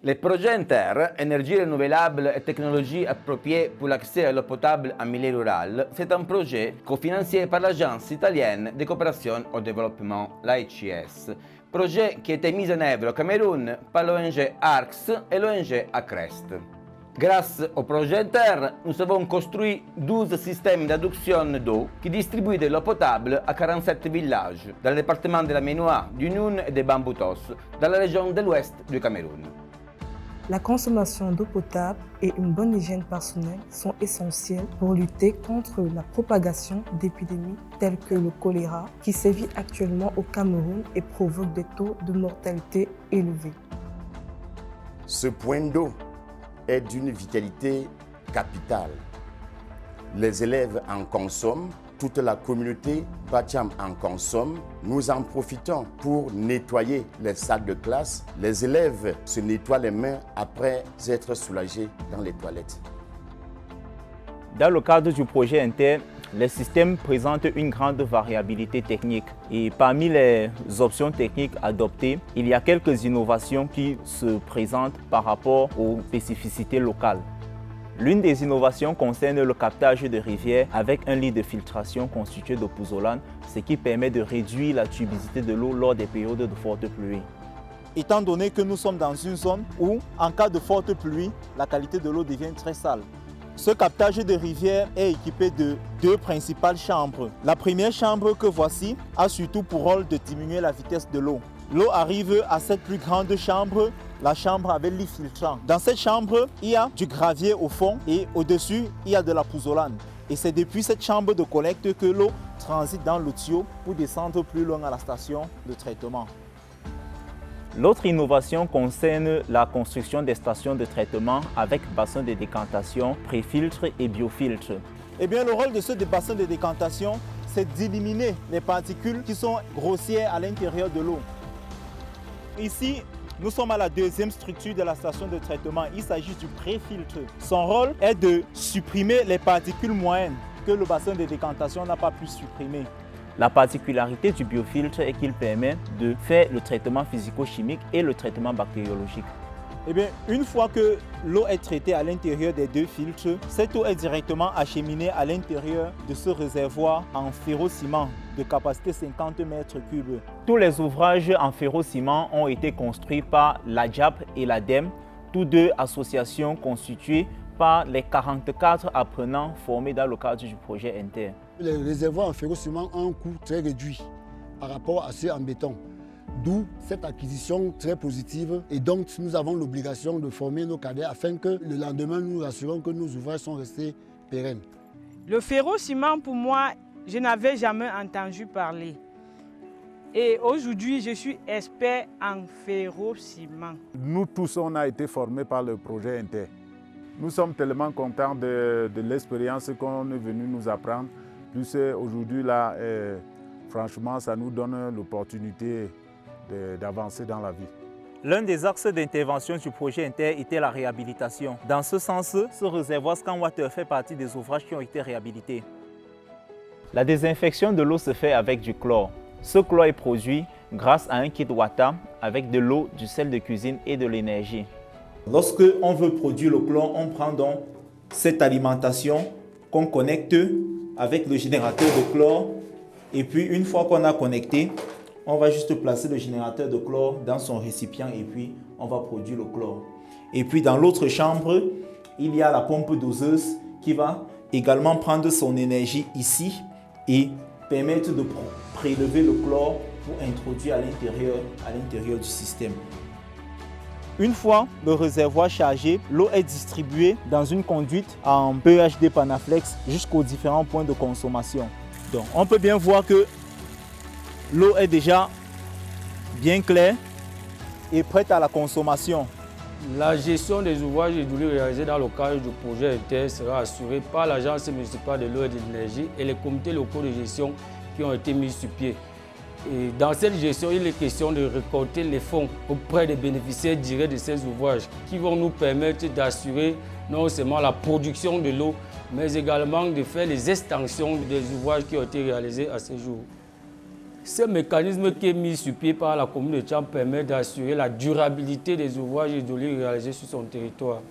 Le projet INTER, énergie renouvelable et technologies appropriées pour l'accès à l'eau potable en milieu rural, c'est un projet cofinancé par l'Agence italienne de coopération au développement, l'AICS. Projet qui a été mis en œuvre au Cameroun par l'ONG ARCS et l'ONG ACREST. Grâce au projet INTER, nous avons construit 12 systèmes d'adduction d'eau qui distribuent de l'eau potable à 47 villages dans le département de la Ménois, du Noun et des Bamboutos, dans la région de l'ouest du Cameroun. La consommation d'eau potable et une bonne hygiène personnelle sont essentielles pour lutter contre la propagation d'épidémies telles que le choléra qui sévit actuellement au Cameroun et provoque des taux de mortalité élevés. Ce point d'eau est d'une vitalité capitale. Les élèves en consomment, toute la communauté Batiam en consomme. Nous en profitons pour nettoyer les salles de classe. Les élèves se nettoient les mains après être soulagés dans les toilettes. Dans le cadre du projet INTER, les systèmes présentent une grande variabilité technique. Et parmi les options techniques adoptées, il y a quelques innovations qui se présentent par rapport aux spécificités locales. L'une des innovations concerne le captage de rivières avec un lit de filtration constitué de pouzzolane, ce qui permet de réduire la turbidité de l'eau lors des périodes de forte pluie. Étant donné que nous sommes dans une zone où, en cas de forte pluie, la qualité de l'eau devient très sale. Ce captage de rivière est équipé de 2 principales chambres. La première chambre que voici a surtout pour rôle de diminuer la vitesse de l'eau. L'eau arrive à cette plus grande chambre, la chambre avec lit filtrant. Dans cette chambre, il y a du gravier au fond et au-dessus, il y a de la pouzzolane. Et c'est depuis cette chambre de collecte que l'eau transite dans le tuyau pour descendre plus loin à la station de traitement. L'autre innovation concerne la construction des stations de traitement avec bassin de décantation, pré-filtre et biofiltre. Eh bien, le rôle de ce bassin de décantation, c'est d'éliminer les particules qui sont grossières à l'intérieur de l'eau. Ici, nous sommes à la deuxième structure de la station de traitement. Il s'agit du pré-filtre. Son rôle est de supprimer les particules moyennes que le bassin de décantation n'a pas pu supprimer. La particularité du biofiltre est qu'il permet de faire le traitement physico-chimique et le traitement bactériologique. Eh bien, une fois que l'eau est traitée à l'intérieur des 2 filtres, cette eau est directement acheminée à l'intérieur de ce réservoir en ferrociment de capacité 50 mètres cubes. Tous les ouvrages en ferrociment ont été construits par l'ADJAP et l'ADEME, tous deux associations constituées par les 44 apprenants formés dans le cadre du projet INTER. Les réservoirs en ferrociment ont un coût très réduit par rapport à ceux en béton. D'où cette acquisition très positive et donc nous avons l'obligation de former nos cadets afin que le lendemain nous nous assurons que nos ouvrages sont restés pérennes. Le ferrociment pour moi, je n'avais jamais entendu parler. Et aujourd'hui, je suis expert en ferrociment. Nous tous, on a été formés par le projet INTER. Nous sommes tellement contents de l'expérience qu'on est venu nous apprendre. Plus aujourd'hui, là, franchement, ça nous donne l'opportunité d'avancer dans la vie. L'un des axes d'intervention du projet INTER était la réhabilitation. Dans ce sens, ce réservoir ScanWater fait partie des ouvrages qui ont été réhabilités. La désinfection de l'eau se fait avec du chlore. Ce chlore est produit grâce à un kit Wata avec de l'eau, du sel de cuisine et de l'énergie. Lorsque on veut produire le chlore, on prend donc cette alimentation qu'on connecte avec le générateur de chlore. Et puis une fois qu'on a connecté, on va juste placer le générateur de chlore dans son récipient et puis on va produire le chlore. Et puis dans l'autre chambre, il y a la pompe doseuse qui va également prendre son énergie ici et permettre de prélever le chlore pour introduire à l'intérieur du système. Une fois le réservoir chargé, l'eau est distribuée dans une conduite en PEHD Panaflex jusqu'aux différents points de consommation. Donc on peut bien voir que l'eau est déjà bien claire et prête à la consommation. La gestion des ouvrages hydrauliques réalisés dans le cadre du projet INTER sera assurée par l'Agence municipale de l'eau et de l'énergie et les comités locaux de gestion qui ont été mis sur pied. Et dans cette gestion, il est question de récolter les fonds auprès des bénéficiaires directs de ces ouvrages qui vont nous permettre d'assurer non seulement la production de l'eau, mais également de faire les extensions des ouvrages qui ont été réalisés à ce jour. Ce mécanisme qui est mis sur pied par la commune de Tcham permet d'assurer la durabilité des ouvrages hydrauliques réalisés sur son territoire.